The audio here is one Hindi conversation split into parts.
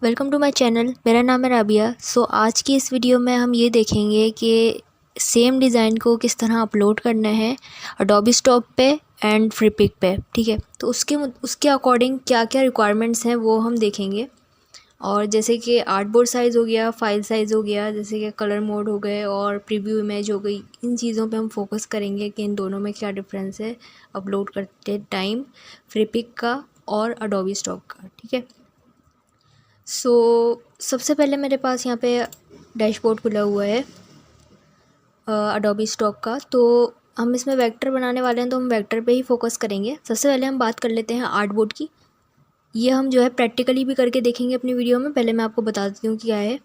Welcome to my channel. मेरा नाम है राबिया। आज की इस वीडियो में हम ये देखेंगे कि सेम डिज़ाइन को किस तरह अपलोड करना है अडोबी स्टॉक पे एंड फ्रीपिक पे। ठीक है, तो उसके अकॉर्डिंग क्या क्या रिक्वायरमेंट्स हैं वो हम देखेंगे। और जैसे कि आर्टबोर्ड साइज़ हो गया, फाइल साइज़ हो गया, जैसे कि कलर मोड हो गए और प्रीव्यू इमेज हो गई, इन चीज़ों पे हम फोकस करेंगे कि इन दोनों में क्या डिफरेंस है अपलोड करते टाइम फ्रीपिक का और अडोबी स्टॉक का। ठीक है, सबसे पहले मेरे पास यहाँ पे डैशबोर्ड खुला हुआ है अडोबी स्टॉक का। तो हम इसमें वेक्टर बनाने वाले हैं, तो हम वेक्टर पे ही फोकस करेंगे। सबसे पहले हम बात कर लेते हैं आर्टबोर्ड की। ये हम जो है प्रैक्टिकली भी करके देखेंगे अपनी वीडियो में। पहले मैं आपको बता देती हूँ क्या है।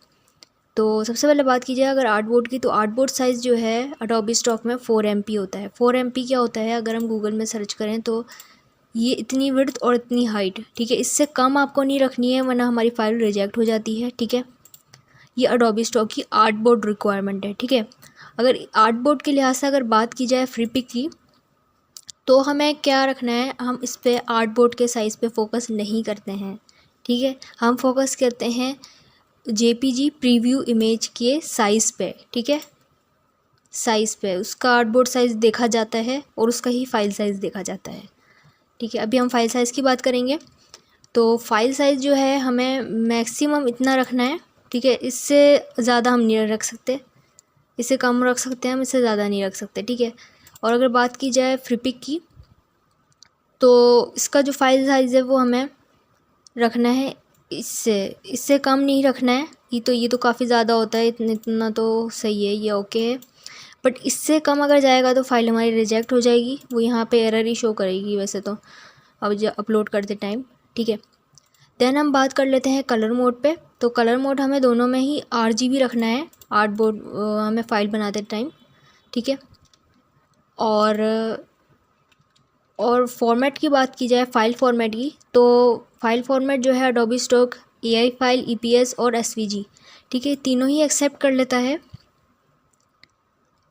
तो सबसे पहले बात की जाए अगर आर्टबोर्ड की, तो आर्टबोर्ड साइज़ जो है अडोबी स्टॉक में 4 MB होता है। 4 MB क्या होता है, अगर हम गूगल में सर्च करें तो ये इतनी विड्थ और इतनी हाइट। ठीक है, इससे कम आपको नहीं रखनी है वरना हमारी फ़ाइल रिजेक्ट हो जाती है। ठीक है, ये अडोबी स्टॉक की आर्टबोर्ड रिक्वायरमेंट है। ठीक है, अगर आर्टबोर्ड के लिहाज से अगर बात की जाए फ्रीपिक की, तो हमें क्या रखना है, हम इस पर आर्टबोर्ड के साइज़ पे फोकस नहीं करते हैं। ठीक है, हम फोकस करते हैं जेपीजी प्रीव्यू इमेज के साइज़ पे। ठीक है, साइज़ पे उसका आर्टबोर्ड साइज़ देखा जाता है और उसका ही फाइल साइज़ देखा जाता है। ठीक है, अभी हम फाइल साइज़ की बात करेंगे। तो फाइल साइज़ जो है हमें मैक्सिमम इतना रखना है। ठीक है, इससे ज़्यादा हम नहीं रख सकते, इससे कम रख सकते हैं हम, इससे ज़्यादा नहीं रख सकते। ठीक है, और अगर बात की जाए फ्रीपिक की, तो इसका जो फाइल साइज़ है वो हमें रखना है इससे इससे कम नहीं रखना है। ये तो काफ़ी ज़्यादा होता है, इतना तो सही है, ये ओके है। बट इससे कम अगर जाएगा तो फाइल हमारी रिजेक्ट हो जाएगी, वो यहाँ पे एरर ही शो करेगी वैसे तो अब जो अपलोड करते टाइम। ठीक है, देन हम बात कर लेते हैं कलर मोड पे। तो कलर मोड हमें दोनों में ही RGB रखना है आर्टबोर्ड हमें फ़ाइल बनाते टाइम। ठीक है, और फॉर्मेट की बात की जाए फ़ाइल फॉर्मेट की, तो फ़ाइल फॉर्मेट जो है Adobe stock AI file, EPS और SVG। ठीक है, तीनों ही एक्सेप्ट कर लेता है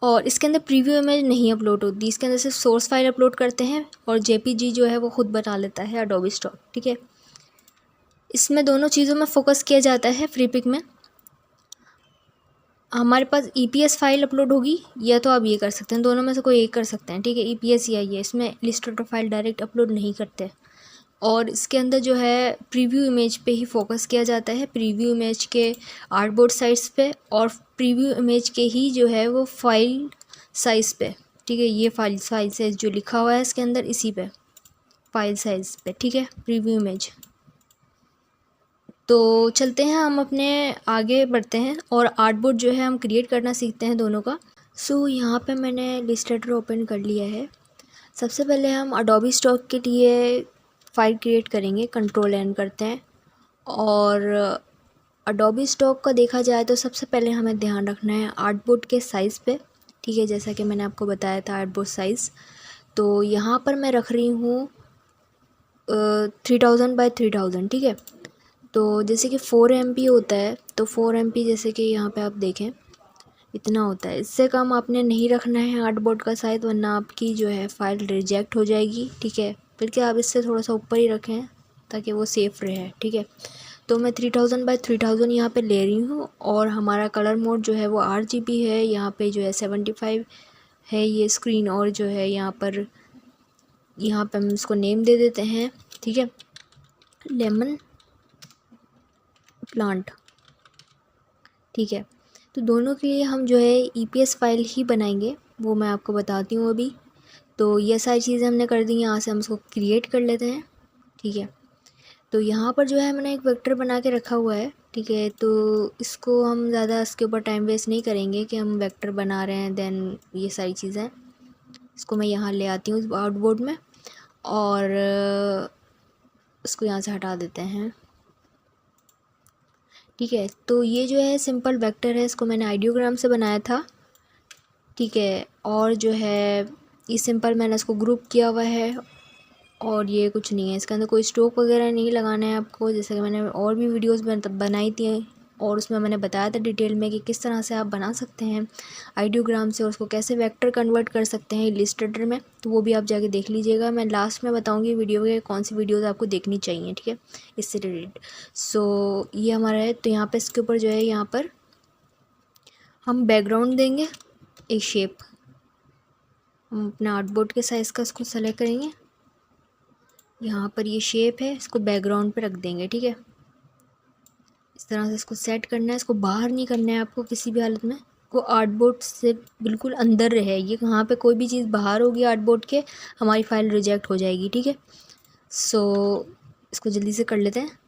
और इसके अंदर प्रीव्यू इमेज नहीं अपलोड होती, इसके अंदर सिर्फ सोर्स फाइल अपलोड करते हैं और JPG जो है वो खुद बना लेता है अडोबी स्टॉक। ठीक है, इसमें दोनों चीज़ों में फोकस किया जाता है। फ्रीपिक में हमारे पास EPS फाइल अपलोड होगी, या तो आप ये कर सकते हैं, दोनों में से कोई एक कर सकते हैं। ठीक है, EPS या ये, इसमें इलस्ट्रेटर फाइल डायरेक्ट अपलोड नहीं करते। और इसके अंदर जो है प्रीव्यू इमेज पे ही फोकस किया जाता है, प्रीव्यू इमेज के आर्टबोर्ड साइज़ पे और प्रीव्यू इमेज के ही जो है वो फाइल साइज़ पे। ठीक है, ये फाइल साइज़ जो लिखा हुआ है इसके अंदर, इसी पे फाइल साइज़ पे। ठीक है, प्रीव्यू इमेज। तो चलते हैं हम अपने आगे बढ़ते हैं और आर्टबोर्ड जो है हम क्रिएट करना सीखते हैं दोनों का। यहाँ पे मैंने इलस्ट्रेटर ओपन कर लिया है। सबसे पहले हम अडोबी स्टॉक के लिए फ़ाइल क्रिएट करेंगे, Ctrl+N करते हैं। और अडोबी स्टॉक का देखा जाए तो सबसे पहले हमें ध्यान रखना है आर्टबोर्ड के साइज़ पे। ठीक है, जैसा कि मैंने आपको बताया था आर्टबोर्ड साइज़, तो यहाँ पर मैं रख रही हूँ 3000 बाय 3000। ठीक है, तो जैसे कि 4 MB होता है, तो 4 MB जैसे कि यहाँ पे आप देखें इतना होता है। इससे कम आपने नहीं रखना है आर्टबोर्ड का साइज़, वरना आपकी जो है फ़ाइल रिजेक्ट हो जाएगी। ठीक है, बल्कि आप इससे थोड़ा सा ऊपर ही रखें ताकि वो सेफ़ रहे। ठीक है, तो मैं 3000 बाय 3000 यहाँ पे ले रही हूँ। और हमारा कलर मोड जो है वो RGB है, यहाँ पे जो है 75 है ये स्क्रीन, और जो है यहाँ पर हम इसको नेम दे देते हैं। ठीक है, लेमन प्लांट। ठीक है, तो दोनों के लिए हम जो है EPS फाइल ही बनाएंगे, वो मैं आपको बताती हूँ अभी। तो ये सारी चीज़ें हमने कर दी, यहाँ से हम इसको क्रिएट कर लेते हैं। ठीक है, तो यहाँ पर जो है मैंने एक वेक्टर बना के रखा हुआ है। ठीक है, तो इसको हम ज़्यादा इसके ऊपर टाइम वेस्ट नहीं करेंगे कि हम वेक्टर बना रहे हैं देन ये सारी चीज़ें। इसको मैं यहाँ ले आती हूँ आउटबोर्ड में और इसको यहाँ से हटा देते हैं। ठीक है, तो ये जो है सिंपल वेक्टर है, इसको मैंने आइडियोग्राम से बनाया था। ठीक है, और जो है ये सिंपल मैंने इसको ग्रुप किया हुआ है और ये कुछ नहीं है, इसके अंदर कोई स्ट्रोक वगैरह नहीं लगाना है आपको, जैसे कि मैंने और भी वीडियोस बनाई थी और उसमें मैंने बताया था डिटेल में कि किस तरह से आप बना सकते हैं आइडियोग्राम से और उसको कैसे वेक्टर कन्वर्ट कर सकते हैं इलिस्ट्रेटर में, तो वो भी आप जाके देख लीजिएगा। मैं लास्ट में बताऊँगी वीडियो के कौन सी वीडियोज़ आपको देखनी चाहिए, ठीक है, इससे रिलेटेड। सो ये हमारा है, तो यहाँ पर इसके ऊपर जो है यहाँ पर हम बैकग्राउंड देंगे, एक शेप हम अपने आर्टबोर्ड के साइज़ का इसको सेलेक्ट करेंगे। यहाँ पर ये शेप है, इसको बैकग्राउंड पे रख देंगे, ठीक है। इस तरह से इसको सेट करना है, इसको बाहर नहीं करना है आपको किसी भी हालत में, को आर्टबोर्ड से बिल्कुल अंदर रहे। ये कहाँ पे कोई भी चीज़ बाहर होगी आर्टबोर्ड के, हमारी फ़ाइल रिजेक्ट हो जाएगी, ठीक है। सो इसको जल्दी से कर लेते हैं।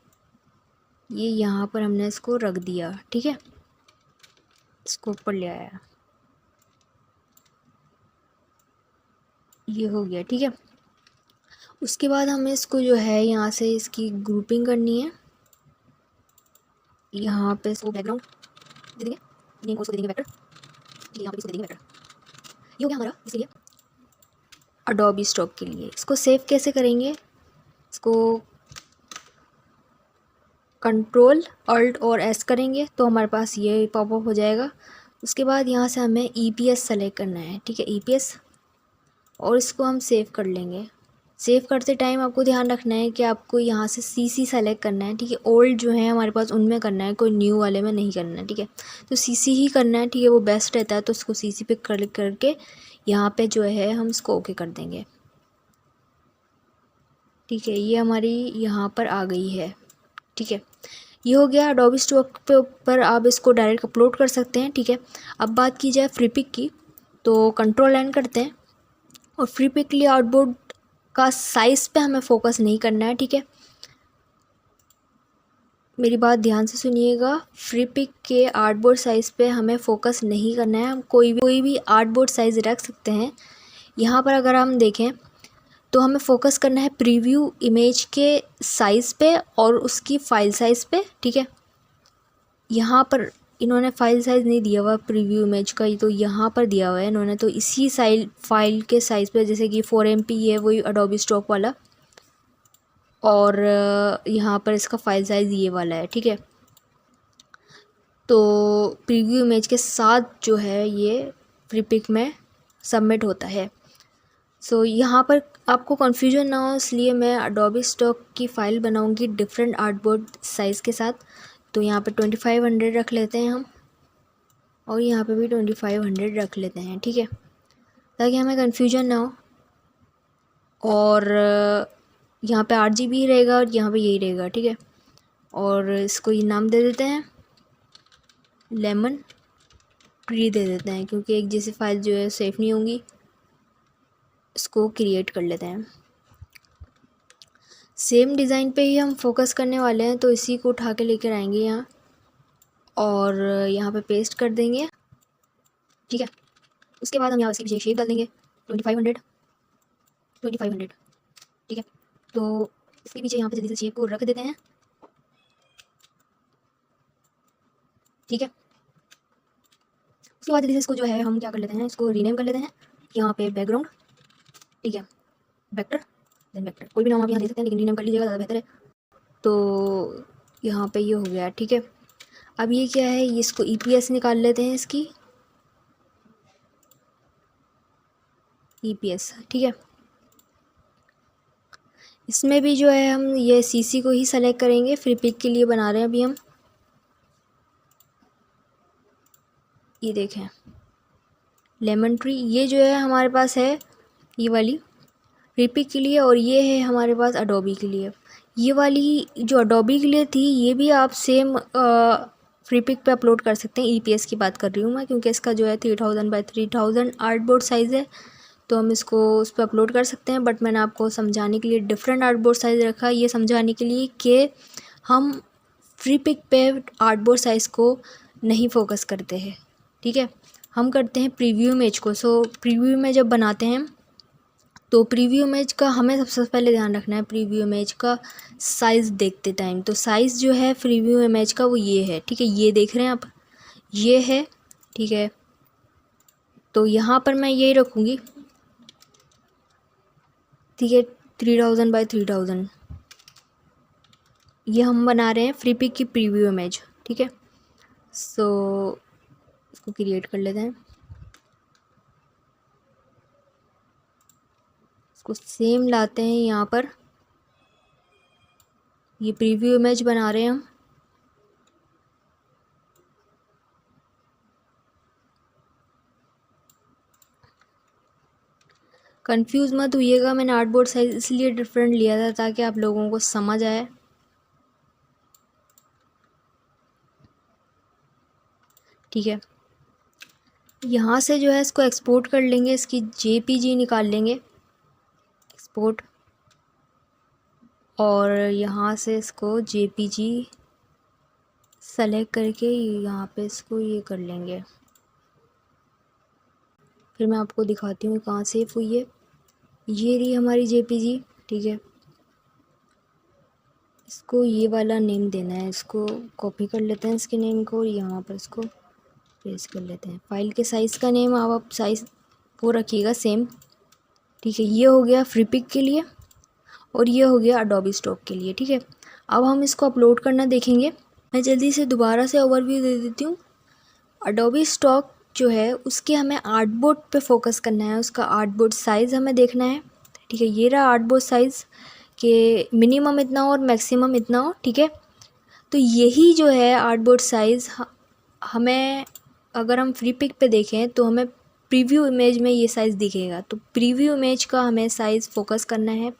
ये यहाँ पर हमने इसको रख दिया, ठीक है, इसको ऊपर ले आया, ये हो गया, ठीक है। उसके बाद हमें इसको जो है यहाँ से इसकी ग्रुपिंग करनी है। यहाँ पे इसको बैकग्राउंड दे देंगे, नेम उसको दे देंगे वेक्टर, यहाँ पे इसको दे देंगे वेक्टर। ये हो गया हमारा इसके लिए अडोबी स्टॉक के लिए। इसको सेव कैसे करेंगे, इसको कंट्रोल अल्ट और एस करेंगे तो हमारे पास ये पॉपअप हो जाएगा। उसके बाद यहाँ से हमें EPS सेलेक्ट करना है, ठीक है, EPS, और इसको हम सेव कर लेंगे। सेव करते टाइम आपको ध्यान रखना है कि आपको यहाँ से CC सेलेक्ट करना है, ठीक है। ओल्ड जो है हमारे पास उनमें करना है, कोई न्यू वाले में नहीं करना है, ठीक है। तो CC ही करना है, ठीक है, वो बेस्ट रहता है। तो इसको CC पे क्लिक करके यहाँ पे जो है हम इसको ओके कर देंगे, ठीक है। ये हमारी यहाँ पर आ गई है, ठीक है। ये हो गया अडोबी स्टॉक पे ऊपर आप इसको डायरेक्ट अपलोड कर सकते हैं, ठीक है। अब बात की जाए फ्री पिक की, तो कंट्रोल एन करते हैं और फ्री पिक के लिए आउटबोर्ड का साइज़ पे हमें फोकस नहीं करना है, ठीक है। मेरी बात ध्यान से सुनिएगा, फ्री पिक के आर्टबोर्ड साइज़ पे हमें फोकस नहीं करना है। हम कोई भी आर्टबोर्ड साइज़ रख सकते हैं। यहाँ पर अगर हम देखें तो हमें फोकस करना है प्रीव्यू इमेज के साइज़ पे और उसकी फ़ाइल साइज़ पे, ठीक है। यहाँ पर इन्होंने फ़ाइल साइज़ नहीं दिया हुआ प्रीव्यू इमेज का, तो यहाँ पर दिया हुआ है इन्होंने, तो इसी फाइल के साइज़ पे, जैसे कि 4 MB है वही अडोबी स्टॉक वाला, और यहाँ पर इसका फ़ाइल साइज़ ये वाला है, ठीक है। तो प्रीव्यू इमेज के साथ जो है ये फ्री पिक में सबमिट होता है। सो यहाँ पर आपको कन्फ्यूजन ना हो इसलिए मैं अडोबी स्टॉक की फ़ाइल बनाऊँगी डिफरेंट आर्टबोर्ड साइज़ के साथ। तो यहाँ पे 2500 रख लेते हैं हम, और यहाँ पे भी 2500 रख लेते हैं, ठीक है, ताकि हमें कन्फ्यूजन ना हो। और यहाँ पे 8GB रहेगा और यहाँ पे यही रहेगा, ठीक है। और इसको ये नाम दे देते हैं लेमन ट्री दे देते हैं, क्योंकि एक जैसी फाइल जो है सेफ नहीं होंगी। इसको क्रिएट कर लेते हैं। सेम डिज़ाइन पे ही हम फोकस करने वाले हैं, तो इसी को उठा के लेकर आएंगे यहाँ और यहाँ पे पेस्ट कर देंगे, ठीक है। उसके बाद हम यहाँ इसके पीछे शेप डाल देंगे 2500, ठीक है। तो इसके पीछे यहाँ पे जल्दी से शेप को रख देते हैं, ठीक है। उसके बाद जल्दी से इसको जो है हम क्या कर लेते हैं, इसको रीनेम कर लेते हैं। यहाँ पे बैकग्राउंड, ठीक है, वेक्टर, देन वेक्टर, कोई भी नाम आप यहाँ दे सकते हैं, लेकिन रीनेम कर लीजिएगा, ज़्यादा बेहतर है। तो यहाँ पे ये हो गया, ठीक है। अब ये क्या है, ये इसको EPS निकाल लेते हैं, इसकी EPS, ठीक है। इसमें भी जो है हम ये CC को ही सेलेक्ट करेंगे, फ्री पिक के लिए बना रहे हैं अभी हम। ये देखें लेमन ट्री, ये जो है हमारे पास है ये वाली फ्री पिक के लिए, और ये है हमारे पास अडोबी के लिए। ये वाली जो अडोबी के लिए थी ये भी आप सेम फ्री पिक पे अपलोड कर सकते हैं। EPS की बात कर रही हूँ मैं, क्योंकि इसका जो है 3000 बाय 3000 आर्टबोर्ड साइज़ है, तो हम इसको उस पर अपलोड कर सकते हैं। बट मैंने आपको समझाने के लिए डिफरेंट आर्टबोर्ड साइज़ रखा है, ये समझाने के लिए कि हम फ्री पिक पे आर्टबोर्ड साइज़ को नहीं फोकस करते हैं, ठीक है, हम करते हैं प्रीव्यू इमेज को। सो प्रीव्यू इमेज जब बनाते हैं तो प्रीव्यू इमेज का हमें सबसे पहले ध्यान रखना है, प्रीव्यू इमेज का साइज़ देखते टाइम। तो साइज़ जो है प्रीव्यू इमेज का वो ये है, ठीक है, ये देख रहे हैं आप, ये है, ठीक है। तो यहाँ पर मैं यही रखूँगी, ठीक है, 3000 बाय 3000 ये हम बना रहे हैं फ्री पिक की प्रीव्यू इमेज, ठीक है। सो इसको क्रिएट कर लेते हैं। इसको सेम लाते हैं यहाँ पर, ये प्रीव्यू इमेज बना रहे हैं हम। कंफ्यूज मत होइएगा, मैंने आर्टबोर्ड साइज इसलिए डिफरेंट लिया था ताकि आप लोगों को समझ आए। ठीक है, यहाँ से जो है इसको एक्सपोर्ट कर लेंगे, इसकी जेपीजी निकाल लेंगे एक्सपोर्ट, और यहाँ से इसको जेपीजी सेलेक्ट करके यहाँ पे इसको ये कर लेंगे। फिर मैं आपको दिखाती हूँ कहाँ सेव हुई है। ये रही हमारी जेपीजी। ठीक है, इसको ये वाला नेम देना है, इसको कॉपी कर लेते हैं इसके नेम को, यहाँ पर इसको पेस्ट कर लेते हैं। फाइल के साइज़ का नेम आप साइज़ वो रखिएगा सेम। ठीक है, ये हो गया फ्रीपिक के लिए और ये हो गया अडोबी स्टॉक के लिए। ठीक है, अब हम इसको अपलोड करना देखेंगे। मैं जल्दी से दोबारा से ओवरव्यू दे देती हूँ। अडोबी स्टॉक जो है उसके हमें आर्टबोर्ड पे फोकस करना है, उसका आर्टबोर्ड साइज़ हमें देखना है। ठीक है, ये रहा आर्टबोर्ड साइज़ के मिनिमम इतना हो और मैक्सिमम इतना हो। ठीक है, तो यही जो है आर्टबोर्ड साइज़ हमें, अगर हम फ्री पिक पे देखें तो हमें प्रीव्यू इमेज में ये साइज़ दिखेगा। तो प्रीव्यू इमेज का हमें साइज़ फोकस करना है।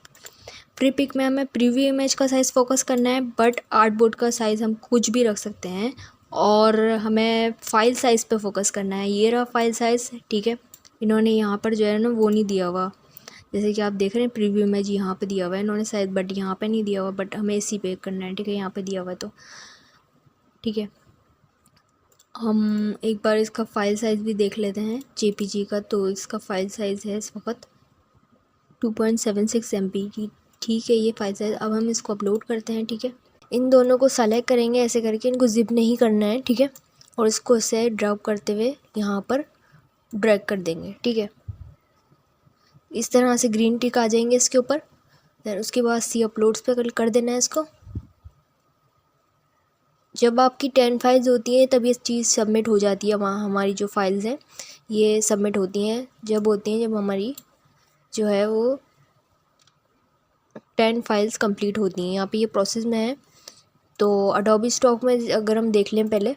फ्री पिक में हमें प्रीव्यू इमेज का साइज़ फोकस करना है, बट आर्टबोर्ड का साइज़ हम कुछ भी रख सकते हैं और हमें फ़ाइल साइज़ पे फोकस करना है। ये रहा फाइल साइज़। ठीक है, इन्होंने यहाँ पर जो है ना वो नहीं दिया हुआ, जैसे कि आप देख रहे हैं प्रीव्यू इमेज यहाँ पे दिया हुआ है इन्होंने साइज़, बट यहाँ पे नहीं दिया हुआ, बट हमें इसी पे करना है। ठीक है, यहाँ पे दिया हुआ है तो ठीक है, हम एक बार इसका फ़ाइल साइज़ भी देख लेते हैं जेपीजी का। तो इसका फ़ाइल साइज़ है इस वक्त 2.76 MB की। ठीक है, ये फ़ाइल साइज़। अब हम इसको अपलोड करते हैं। ठीक है, इन दोनों को सेलेक्ट करेंगे ऐसे करके, इनको ज़िप नहीं करना है। ठीक है, और इसको ऐसे ड्रॉप करते हुए यहाँ पर ड्रैग कर देंगे। ठीक है, इस तरह से ग्रीन टिक आ जाएंगे इसके ऊपर। देन उसके बाद सी अपलोड्स पे कर देना है इसको। जब आपकी 10 फाइल्स होती हैं तब ये चीज़ सबमिट हो जाती है। वहाँ हमारी जो फाइल्स हैं ये सबमिट होती हैं जब होती हैं, जब हमारी जो है वो 10 फाइल्स कंप्लीट होती हैं। यहाँ पे ये प्रोसेस में है। तो अडोबी स्टॉक में अगर हम देख लें पहले,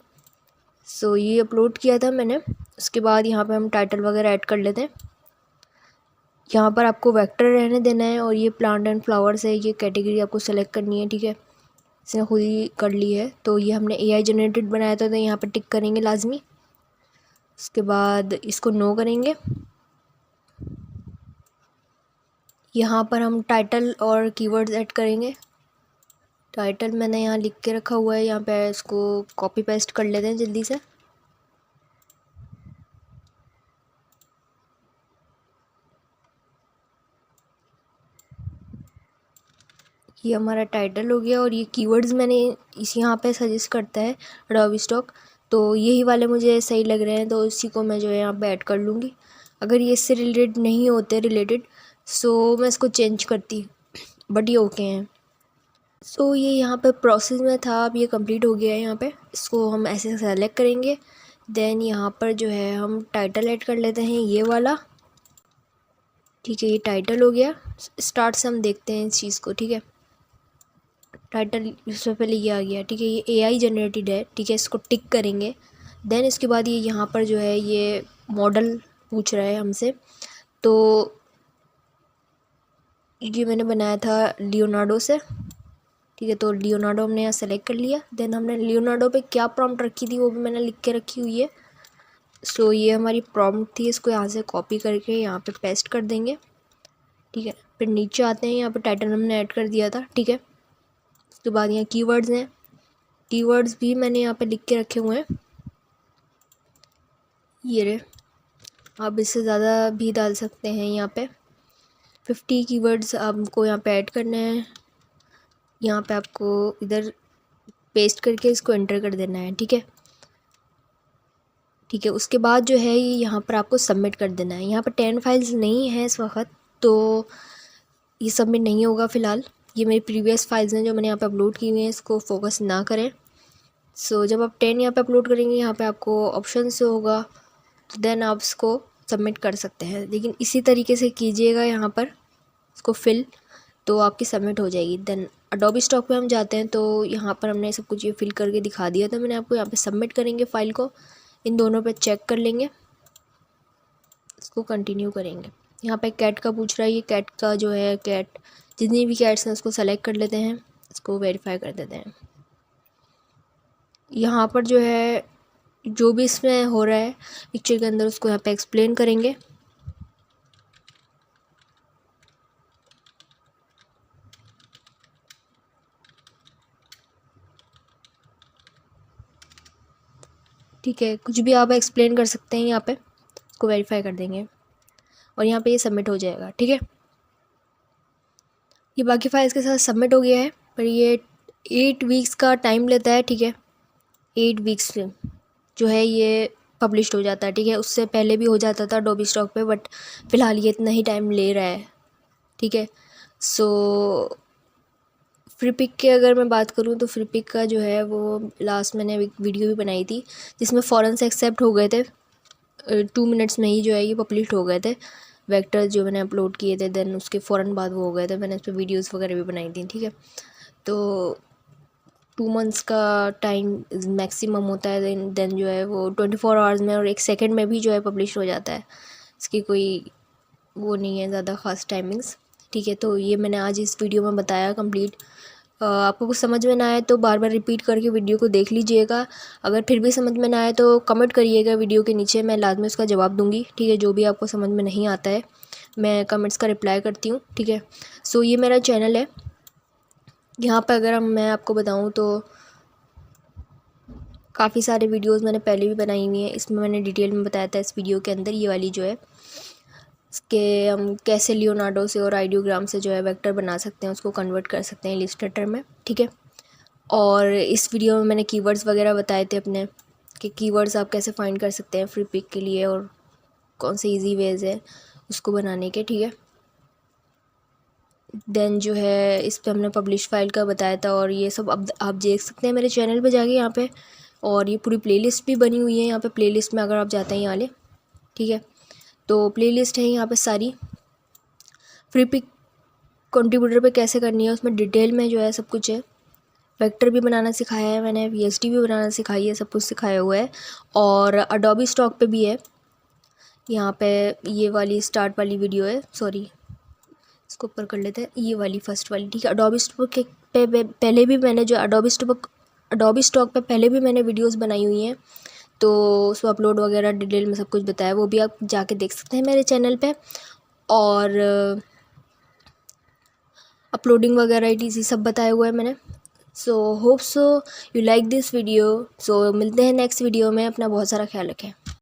सो ये अपलोड किया था मैंने। उसके बाद यहाँ पे हम टाइटल वगैरह ऐड कर लेते हैं। यहाँ पर आपको वेक्टर रहने देना है और ये प्लांट एंड फ्लावर्स है, ये कैटेगरी आपको सेलेक्ट करनी है। ठीक है, इसने खुद ही कर ली है। तो ये हमने AI जनरेटेड बनाया था, तो यहाँ पर टिक करेंगे लाजमी। उसके बाद इसको नो करेंगे। यहाँ पर हम टाइटल और कीवर्ड्स ऐड करेंगे। टाइटल मैंने यहाँ लिख के रखा हुआ है, यहाँ पे इसको कॉपी पेस्ट कर लेते हैं जल्दी से। ये हमारा टाइटल हो गया और ये कीवर्ड्स मैंने इस यहाँ पे सजेस्ट करता है अडोबी स्टॉक, तो यही वाले मुझे सही लग रहे हैं, तो इसी को मैं जो है यहाँ पे ऐड कर लूँगी। अगर ये इससे रिलेटेड नहीं होते रिलेटेड सो मैं इसको चेंज करती, बट ये ओके हैं। सो ये यहाँ पे प्रोसेस में था, अब ये कंप्लीट हो गया है। यहाँ पे इसको हम ऐसे सेलेक्ट करेंगे। देन यहाँ पर जो है हम टाइटल ऐड कर लेते हैं ये वाला। ठीक है, ये टाइटल हो गया। स्टार्ट से हम देखते हैं इस चीज़ को। ठीक है, टाइटल इससे पहले ये आ गया। ठीक है, ये AI जनरेटेड है। ठीक है, इसको टिक करेंगे। देन इसके बाद ये यहाँ पर जो है ये मॉडल पूछ रहा है हमसे, तो ये मैंने बनाया था लियोनार्डो से। ठीक है, तो लियोनार्डो हमने यहाँ सेलेक्ट कर लिया। देन हमने लियोनार्डो पे क्या प्रॉम्प्ट रखी थी वो भी मैंने लिख के रखी हुई है। सो ये हमारी प्रॉम्प्ट थी, इसको यहाँ से कॉपी करके यहाँ पे पेस्ट कर देंगे। ठीक है, फिर नीचे आते हैं, यहाँ पे टाइटल हमने ऐड कर दिया था। ठीक है, उसके बाद यहाँ कीवर्ड्स हैं, कीवर्ड्स भी मैंने यहाँ पे लिख के रखे हुए हैं। ये रहे, आप इससे ज़्यादा भी डाल सकते हैं। यहाँ पे 50 कीवर्ड्स आपको यहाँ पे ऐड करने हैं। यहाँ पे आपको इधर पेस्ट करके इसको एंटर कर देना है। ठीक है, ठीक है, उसके बाद जो है ये यहाँ पर आपको सबमिट कर देना है। यहाँ पर 10 फाइल्स नहीं है इस वक्त, तो ये सबमिट नहीं होगा फ़िलहाल। ये मेरी प्रीवियस फाइल्स हैं जो मैंने यहाँ पे अपलोड की हुई हैं, इसको फोकस ना करें। सो जब आप 10 यहाँ पे अपलोड करेंगे, यहाँ पे आपको ऑप्शन से होगा, देन आप इसको सबमिट कर सकते हैं। लेकिन इसी तरीके से कीजिएगा यहाँ पर इसको फिल, तो आपकी सबमिट हो जाएगी। देन अडोबी स्टॉक पे हम जाते हैं, तो यहाँ पर हमने सब कुछ ये फिल करके दिखा दिया था मैंने आपको। यहाँ पे सबमिट करेंगे फ़ाइल को, इन दोनों पे चेक कर लेंगे, इसको कंटिन्यू करेंगे। यहाँ पे कैट का पूछ रहा है, ये कैट का जो है, कैट जितनी भी कैट्स हैं उसको सेलेक्ट कर लेते हैं, इसको वेरीफाई कर देते हैं। यहाँ पर जो है जो भी इसमें हो रहा है पिक्चर के अंदर, उसको यहाँ पे एक्सप्लेन करेंगे। ठीक है, कुछ भी आप एक्सप्लेन कर सकते हैं यहाँ पे, इसको वेरीफाई कर देंगे और यहाँ पे ये सबमिट हो जाएगा। ठीक है, ये बाकी फाइल्स के साथ सबमिट हो गया है, पर ये 8 वीक्स का टाइम लेता है। ठीक है, 8 वीक्स जो है ये पब्लिश हो जाता है। ठीक है, उससे पहले भी हो जाता था अडोबी स्टॉक पे, बट फ़िलहाल ये इतना ही टाइम ले रहा है। ठीक है, सो फ्रीपिक की अगर मैं बात करूँ तो फ्रीपिक का जो है वो लास्ट मैंने एक वीडियो भी बनाई थी जिसमें फ़ौरन से एक्सेप्ट हो गए थे, 2 मिनट्स में ही जो है ये पब्लिश हो गए थे वेक्टर्स जो मैंने अपलोड किए थे। देन उसके फ़ौरन बाद वो हो गए थे, मैंने उस पर वीडियोज़ वगैरह भी बनाई थी। ठीक है, तो 2 मंथ्स का टाइम मैक्सिमम होता है। देन जो है वो 24 आवर्स में और 1 सेकेंड में भी जो है पब्लिश हो जाता है, इसकी कोई वो नहीं है ज़्यादा ख़ास टाइमिंग्स। ठीक है, तो ये मैंने आज इस वीडियो में बताया कंप्लीट। आपको कुछ समझ में ना आए तो बार बार रिपीट करके वीडियो को देख लीजिएगा। अगर फिर भी समझ में ना आए तो कमेंट करिएगा वीडियो के नीचे, मैं लाजमी उसका जवाब दूंगी। ठीक है, जो भी आपको समझ में नहीं आता है मैं कमेंट्स का रिप्लाई करती हूँ। ठीक है, सो ये मेरा चैनल है। यहाँ पर अगर मैं आपको बताऊँ तो काफ़ी सारे वीडियोज़ मैंने पहले भी बनाई हुई हैं, इसमें मैंने डिटेल में बताया था। इस वीडियो के अंदर ये वाली जो है इसके हम कैसे लियोनार्डो से और आइडियोग्राम से जो है वेक्टर बना सकते हैं, उसको कन्वर्ट कर सकते हैं इलस्ट्रेटर में। ठीक है, और इस वीडियो में मैंने कीवर्ड्स वगैरह बताए थे अपने, कि कीवर्ड्स आप कैसे फाइंड कर सकते हैं फ्री पिक के लिए और कौन से इजी वेज है उसको बनाने के। ठीक है, देन जो है इस पर हमने पब्लिश फाइल का बताया था, और ये सब अब आप देख सकते हैं मेरे चैनल पे जाके यहाँ पे। और ये पूरी प्लेलिस्ट भी बनी हुई है यहाँ पे, प्लेलिस्ट में अगर आप जाते हैं यहाँ ले, ठीक है, तो प्लेलिस्ट है यहाँ पे सारी। फ्री पिक कंट्रीब्यूटर पे कैसे करनी है उसमें डिटेल में जो है सब कुछ है। वेक्टर भी बनाना सिखाया है मैंने, VST भी बनाना सिखाई है, सब कुछ सिखाया हुआ है। और अडोबी स्टॉक पे भी है, यहाँ पे ये वाली स्टार्ट वाली वीडियो है, सॉरी इसको ऊपर कर लेते हैं, ये वाली फर्स्ट वाली। ठीक है, अडोबी स्टॉक पे पहले भी मैंने जो अडोबी स्टॉक पे पहले भी मैंने वीडियोज़ बनाई हुई हैं, तो उसमें अपलोड वगैरह डिटेल में सब कुछ बताया, वो भी आप जाके देख सकते हैं मेरे चैनल पे। और अपलोडिंग वगैरह ETC सब बताया हुआ है मैंने। So hope so you like this video. So मिलते हैं नेक्स्ट वीडियो में, अपना बहुत सारा ख्याल रखें।